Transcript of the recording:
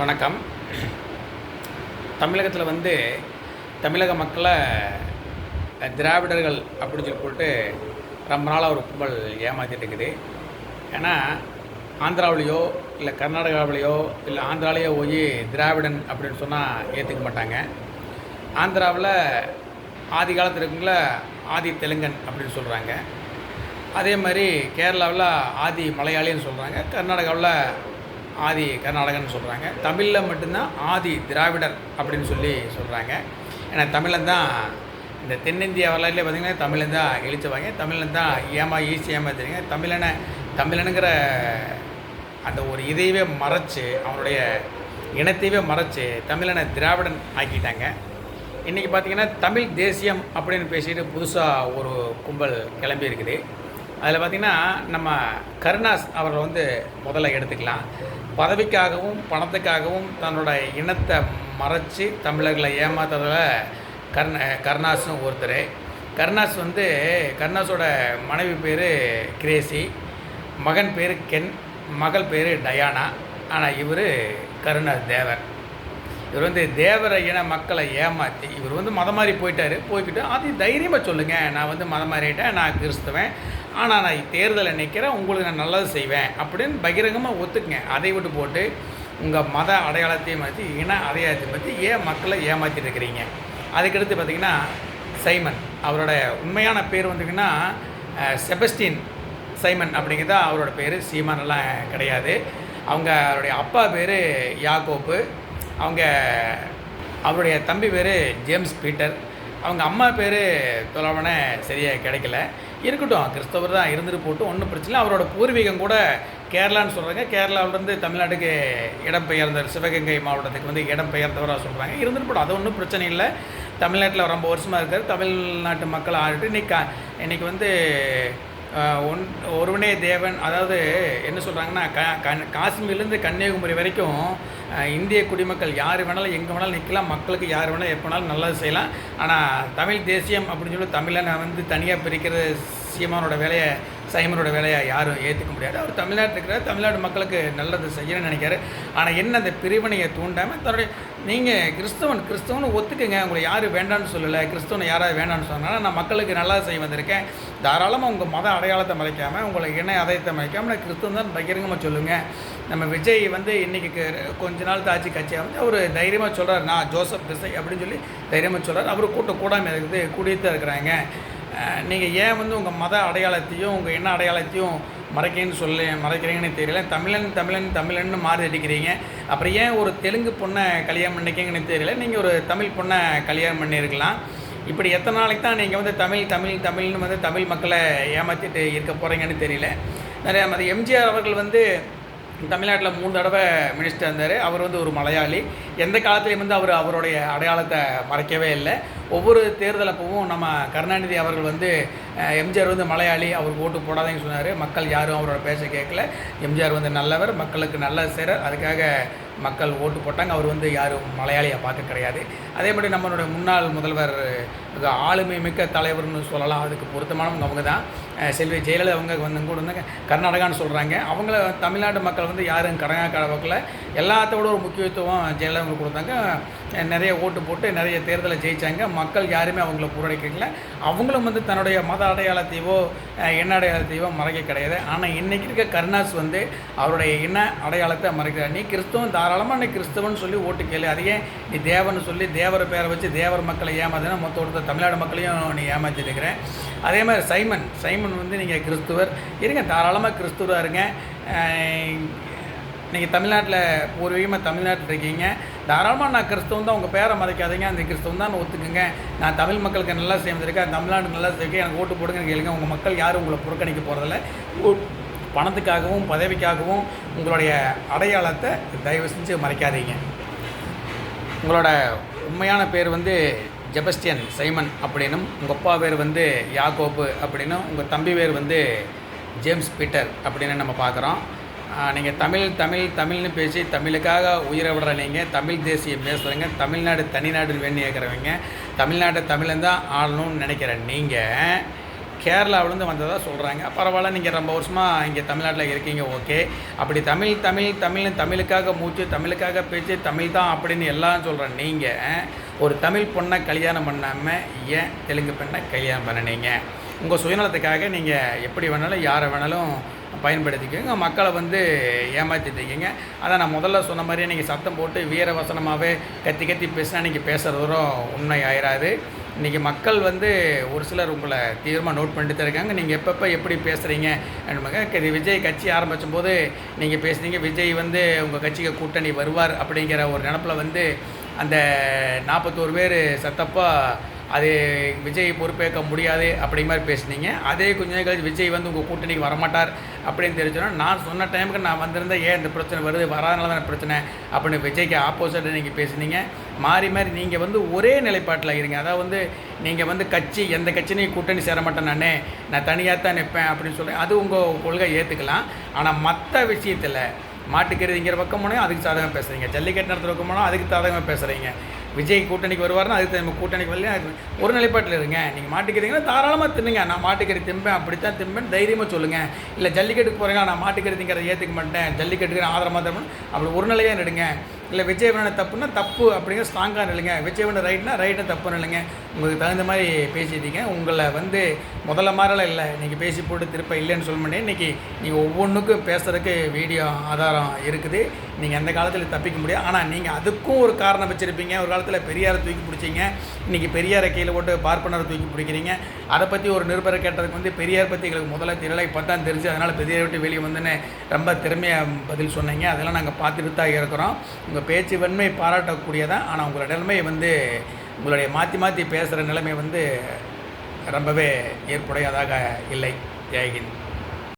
வணக்கம். தமிழகத்தில் தமிழக மக்களை திராவிடர்கள் அப்படின்னு சொல்லி போட்டு ரொம்ப நாளாக ஒரு கும்பல் ஏமாற்றிட்டு இருக்குது. ஏன்னா ஆந்திராவிலையோ இல்லை கர்நாடகாவிலையோ இல்லை ஆந்திராவிலையோ போய் திராவிடன் அப்படின்னு சொன்னால் ஏற்றுக்க மாட்டாங்க. ஆந்திராவில் ஆதி காலத்தில் இருக்குங்கள ஆதி தெலுங்கன் அப்படின்னு சொல்கிறாங்க. அதே மாதிரி கேரளாவில் ஆதி மலையாளின்னு சொல்கிறாங்க. கர்நாடகாவில் ஆதி கர்நாடகன்னு சொல்கிறாங்க. தமிழில் மட்டும்தான் ஆதி திராவிடர் அப்படின்னு சொல்லி சொல்கிறாங்க. ஏன்னா தமிழன் தான் இந்த தென்னிந்திய வரலாறுலேயே பார்த்திங்கன்னா தமிழன் தான் எழுச்சுவாங்க. தமிழன் தான் ஈஸியாக ஏமாத்துறீங்க. தமிழனுங்கிற அந்த ஒரு இதையவே மறைச்சி அவனுடைய இனத்தையவே மறைச்சி தமிழனை திராவிடன் ஆக்கிட்டாங்க. இன்றைக்கி பார்த்திங்கன்னா தமிழ் தேசியம் அப்படின்னு பேசிட்டு புதுசாக ஒரு கும்பல் கிளம்பி இருக்குது. அதில் பார்த்திங்கன்னா நம்ம கருணாஸ் அவர்கள் முதல்ல எடுத்துக்கலாம். பதவிக்காகவும் பணத்துக்காகவும் தன்னோட இனத்தை மறைச்சி தமிழர்களை ஏமாத்துறதில் கருணாஸும் ஒருத்தர். கருணாஸ் கருணாஸோட மனைவி பேர் கிரேசி, மகன் பேர் கென், மகள் பேர் டயானா. ஆனால் இவர் கருணாஸ் தேவர். இவர் தேவர இன மக்களை ஏமாற்றி இவர் மதம் மாறி போய்கிட்டு அது தைரியமாக சொல்லுங்கள், நான் மதம் மாறிட்டேன், நான் கிறிஸ்தவன், ஆனால் நான் தேர்தலில் நிற்கிறேன், உங்களுக்கு நான் நல்லது செய்வேன் அப்படின்னு பகிரங்கமாக ஒத்துக்குங்க. அதை விட்டு போட்டு உங்கள் மத அடையாளத்தையும் மாற்றி இன அடையாளத்தையும் பற்றி ஏன் மக்களை ஏமாற்றிட்டு இருக்கிறீங்க. அதுக்கடுத்து பார்த்திங்கன்னா சைமன், அவரோட உண்மையான பேர் செபஸ்டின் சைமன் அப்படிங்கிறதா அவரோட பேர். சீமானெல்லாம் கிடையாது. அவருடைய அப்பா பேர் யாக்கோப்பு, அவருடைய தம்பி பேர் ஜேம்ஸ் பீட்டர், அவங்க அம்மா பேர் தொலைவன சரியாக கிடைக்கல. இருக்கட்டும், கிறிஸ்தவர் தான் இருந்துட்டு போட்டு ஒன்றும் பிரச்சனை இல்லை. அவரோட பூர்வீகம் கூட கேரளான்னு சொல்கிறாங்க. கேரளாவிலேருந்து தமிழ்நாட்டுக்கு இடம்பெயர்ந்தார், சிவகங்கை மாவட்டத்துக்கு இடம்பெயர்ந்தவராக சொல்கிறாங்க. இருந்துட்டு போட்டோம், அது ஒன்றும் பிரச்சனை இல்லை. தமிழ்நாட்டில் ரொம்ப வருஷமாக இருக்கார். தமிழ்நாட்டு மக்கள் ஆடிட்டு இன்றைக்கி ஒருவனே தேவன், அதாவது என்ன சொல்கிறாங்கன்னா காஷ்மீர்லேருந்து கன்னியாகுமரி வரைக்கும் இந்திய குடிமக்கள் யார் வேணாலும் எங்கே வேணாலும் நிற்கலாம், மக்களுக்கு யார் வேணாலும் எப்போ வேணாலும் நல்லது செய்யலாம். ஆனால் தமிழ் தேசியம் அப்படின்னு சொல்லி தமிழனை தனியாக பிரிக்கிற சைமனோட வேலையை யாரும் ஏற்றுக்க முடியாது. அவர் தமிழ்நாட்டில் இருக்கிறார், தமிழ்நாடு மக்களுக்கு நல்லது செய்யணும்னு நினைக்கிறார். ஆனால் என்ன அந்த பிரிவினையை தூண்டாமல் தன்னுடைய நீங்கள் கிறிஸ்தவனை ஒத்துக்குங்க, உங்களை யாரும் வேண்டான்னு சொல்லலை, கிறிஸ்தவனை யாராவது வேண்டான்னு சொன்னாலும் நான் மக்களுக்கு நல்லா செய்ய வந்திருக்கேன், தாராளமாக உங்கள் மத அடையாளத்தை மறைக்காமல் உங்களை இணை அடையத்தை மறைக்காமல் நான் கிறிஸ்தவன் தான் பகிரங்கமாக சொல்லுங்கள். நம்ம விஜய் இன்றைக்கி கொஞ்ச நாள் தாட்சி கட்சியாக அவர் தைரியமாக சொல்கிறார், நான் ஜோசப் திசை அப்படின்னு சொல்லி தைரியமாக சொல்கிறார். அவர் கூடாமல் இருக்குது, கூடியத்தான் இருக்கிறாங்க. நீங்கள் ஏன் உங்கள் மத அடையாளத்தையும் உங்கள் இன அடையாளத்தையும் மறைக்கிறீங்கன்னு தெரியல. தமிழன்னு மாறி அடிக்கிறீங்க. அப்புறம் ஏன் ஒரு தெலுங்கு பொண்ணை கல்யாணம் பண்ணிக்கிங்கன்னு தெரியல. நீங்கள் ஒரு தமிழ் பொண்ணை கல்யாணம் பண்ணியிருக்கலாம். இப்படி எத்தனை நாளைக்கு தான் நீங்கள் தமிழ்னு தமிழ் மக்களை ஏமாற்றிட்டு இருக்க போகிறீங்கன்னு தெரியல. நிறைய எம்ஜிஆர் அவர்கள் தமிழ்நாட்டில் 3 தடவை மினிஸ்டர் இருந்தார். அவர் ஒரு மலையாளி. எந்த காலத்துலேயும் அவருடைய அடையாளத்தை மறைக்கவே இல்லை. ஒவ்வொரு தேர்தல் அப்பவும் நம்ம கருணாநிதி அவர்கள் எம்ஜிஆர் மலையாளி, அவருக்கு ஓட்டு போடாதேன்னு சொன்னார். மக்கள் யாரும் அவரோட பேச கேட்கல. எம்ஜிஆர் நல்லவர், மக்களுக்கு நல்ல செய்கிறார், அதுக்காக மக்கள் ஓட்டு போட்டாங்க. அவர் யாரும் மலையாளியை பார்க்க கிடையாது. அதே மாதிரி நம்மளுடைய முன்னாள் முதல்வர் ஆளுமை மிக்க தலைவர்னு சொல்லலாம், அதுக்கு பொருத்தமானவங்க அவங்க தான். செல்வி ஜெயலலிதா அவங்க கூட கர்நாடகான்னு சொல்கிறாங்க. அவங்கள தமிழ்நாடு மக்கள் யாரும் கடவாக்கில் எல்லாத்தோட ஒரு முக்கியத்துவம் ஜெயலலிதா கொடுத்தாங்க. நிறைய ஓட்டு போட்டு நிறைய தேர்தலை ஜெயித்தாங்க. மக்கள் யாருமே அவங்கள புறக்கணிக்கல. அவங்களும் தன்னுடைய மத அடையாளத்தையோ எண்ண அடையாளத்தையோ மறைக்க கிடையாது. ஆனால் இன்றைக்கி இருக்க கருணாஸ் அவருடைய எண்ண அடையாளத்தை மறைக்கிறார். நீ கிறிஸ்தவன், தாராளமாக நீ கிறிஸ்தவன் சொல்லி ஓட்டு கேளு. அதையே நீ தேவன்னு சொல்லி தேவர பேரை வச்சு தேவர் மக்களை ஏமாத்தினா மொத்த தமிழ்நாடு மக்களையும் நீ ஏமாற்றிருக்கிறேன். அதே மாதிரி சைமன் நீங்கள் கிறிஸ்துவர் இருங்க, தாராளமாக கிறிஸ்துவராக இருங்க. நீங்கள் தமிழ்நாட்டில் பூர்வீகமாக தமிழ்நாட்டில் இருக்கீங்க, தாராளமாக நான் கிறிஸ்தவன் தான், உங்கள் பேரை மறைக்காதீங்க, அந்த கிறிஸ்தவன் தான் ஒத்துக்குங்க. நான் தமிழ் மக்களுக்கு நல்லா செய்வதற்காக தமிழ்நாடு நல்லா செய்ய எனக்கு ஓட்டு போடுங்கன்னு கேளுங்க. உங்கள் மக்கள் யாரும் உங்களை புறக்கணிக்க போகிறதில்ல. பணத்துக்காகவும் பதவிக்காகவும் உங்களுடைய அடையாளத்தை தயவு செஞ்சு மறைக்காதீங்க. உங்களோட உண்மையான பேர் செபஸ்டியன் சைமன் அப்படின்னும், உங்கள் அப்பா பேர் யாக்கோப்பு அப்படின்னும், உங்கள் தம்பி பேர் ஜேம்ஸ் பீட்டர் அப்படின்னு நம்ம பார்க்குறோம். நீங்கள் தமிழ்னு பேசி தமிழுக்காக உயிரை விடுற நீங்கள் தமிழ் தேசியம் பேசுகிறீங்க. தமிழ்நாடு தனிநாடு வேண்டி கேட்குறவங்க தமிழ்நாட்டை தமிழன் தான் ஆளணும்னு நினைக்கிற நீங்கள் கேரளாவிலேருந்து வந்ததாக சொல்கிறாங்க. பரவாயில்ல, நீங்கள் ரொம்ப வருஷமாக இங்கே தமிழ்நாட்டில் இருக்கீங்க, ஓகே. அப்படி தமிழ்னு தமிழுக்காக மூச்சு, தமிழுக்காக பேச்சு, தமிழ் தான் அப்படின்னு எல்லாம் சொல்கிற நீங்கள் ஒரு தமிழ் பொண்ணை கல்யாணம் பண்ணாமல் ஏன் தெலுங்கு பெண்ணை கல்யாணம் பண்ணினீங்க? உங்கள் சுயநலத்துக்காக நீங்கள் எப்படி வேணாலும் யாரை வேணாலும் பயன்படுத்திக்கோங்க, மக்களை ஏமாற்றிட்டீங்க. அதான் நான் முதல்ல சொன்ன மாதிரியே நீங்கள் சத்தம் போட்டு வீர வசனமாகவே கத்தி பேசினா நீங்கள் பேசுகிறதும் உண்மை ஆயிராது. இன்றைக்கி மக்கள் ஒரு சிலர் உங்களை தீவிரமாக நோட் பண்ணிட்டு தான் இருக்காங்க. நீங்கள் எப்பப்போ எப்படி பேசுகிறீங்க அப்படிங்க. விஜய் கட்சி ஆரம்பிச்சும் போது நீங்கள் பேசுனீங்க, விஜய் உங்கள் கட்சிக்கு கூட்டணி வருவார் அப்படிங்கிற ஒரு நினப்பில் அந்த 41 பேர் சத்தப்போ அது விஜய் பொறுப்பேற்க முடியாது அப்படிங்கிற மாதிரி பேசுனீங்க. அதே கொஞ்ச நேரம் கழிச்சு விஜய் உங்கள் கூட்டணிக்கு வரமாட்டார் அப்படின்னு தெரிஞ்சோன்னா, நான் சொன்ன டைமுக்கு நான் வந்திருந்தேன், ஏன் இந்த பிரச்சனை வருது, வராதனால தான் பிரச்சனை அப்படின்னு விஜய்க்கு ஆப்போசிட்டாக நீங்கள் பேசுனீங்க. மாறி நீங்கள் ஒரே நிலைப்பாட்டில் இருங்க. அதாவது நீங்கள் கட்சி எந்த கட்சினையும் கூட்டணி சேர மாட்டேன், நான் தனியாக தான் நிற்பேன் அப்படின்னு சொல்லி அது உங்கள் கொள்கை ஏற்றுக்கலாம். ஆனால் மற்ற விஷயத்தில் மாட்டுக்கருதிங்கிற பக்கம் போனால் அதுக்கு சாதகமாக பேசுகிறீங்க, ஜல்லிக்கட்டு நடத்துகிற பக்கம் போனால் அதுக்கு சாதகமாக பேசுகிறீங்க. விஜய் கூட்டணிக்கு வருவார்னா அதுக்கு நம்ம கூட்டணிக்கு வரலையா ஒரு நிலைப்பாட்டில் இருங்க. நீங்கள் மாட்டுக்கறீங்கன்னா தாராளமாக தின்னுங்க, நான் மாட்டுக்கறி திம்பேன், அப்படித்தான் திம்பேன் தைரியமாக சொல்லுங்கள். இல்லை ஜல்லிக்கட்டுக்கு போகிறீங்க, நான் மாட்டுக்கறிங்கிறத ஏற்றுக்க மாட்டேன், ஜல்லிக்கட்டுக்கு ஆதரமாக தரணும் அப்படி ஒரு நிலையாக நடுங்க. இல்லை விஜய் வேணா தப்புன்னா தப்பு அப்படிங்கிற ஸ்ட்ராங்காக நில்லுங்க, விஜய் வேணா ரைட்னா தப்பு நில்லுங்க. உங்களுக்கு தகுந்த மாதிரி பேசிட்டீங்க. உங்களை முதல்ல மாதிரிலாம் இல்லை, நீங்கள் பேசி போட்டு திருப்ப இல்லைன்னு சொல்ல மாட்டேன். இன்றைக்கி நீங்கள் ஒவ்வொன்றுக்கும் பேசுகிறதுக்கு வீடியோ ஆதாரம் இருக்குது, நீங்கள் அந்த காலத்தில் தப்பிக்க முடியாது. ஆனால் நீங்கள் அதுக்கும் ஒரு காரணம் வச்சுருப்பீங்க. ஒரு காலத்தில் பெரியாரை தூக்கி பிடிச்சிங்க, இன்றைக்கி பெரியாரை கையில் போட்டு பார்ப்பனரை தூக்கி பிடிக்கிறீங்க. அதை பற்றி ஒரு நிருபரை கேட்டதுக்கு பெரியார் பற்றி எங்களுக்கு முதல்ல தெரியலை, இப்போ தான் தெரிஞ்சு, அதனால் பெரியாரை விட்டு வெளியே வந்துன்னு ரொம்ப திறமையாக பதில் சொன்னீங்க. அதெல்லாம் நாங்கள் பார்த்துட்டு தான் இருக்கிறோம். உங்கள் பேச்சு வன்மை பாராட்டக்கூடியதான். ஆனால் உங்களோட நிலைமை உங்களுடைய மாற்றி பேசுகிற நிலைமை ரொம்பவே ஏற்புடையதாக இல்லை. ஜெய்ஹிந்த்.